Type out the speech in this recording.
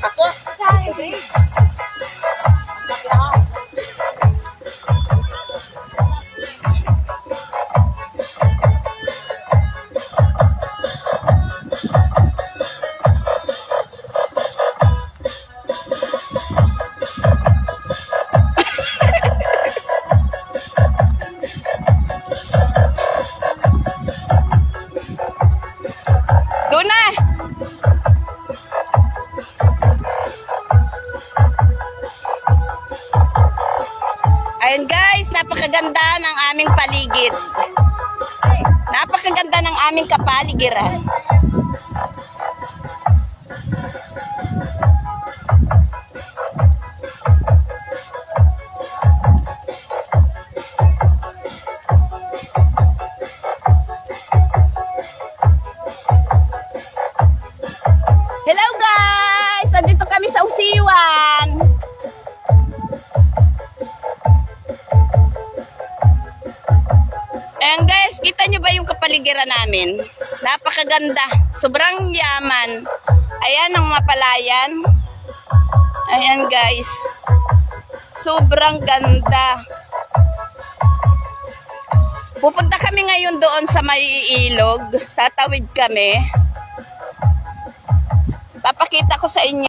Ako? Sa grades. Doon na! Ayun guys, napakaganda ng aming paligid. Napakaganda ng aming kapaligiran. Hello guys! Andito kami sa Usiwan. Ayan guys, kita nyo ba yung kapaligiran namin? Napakaganda. Sobrang yaman. Ayan ang mga palayan. Ayan guys. Sobrang ganda. Pupunta kami ngayon doon sa may ilog. Tatawid kami. Papakita ko sa inyo.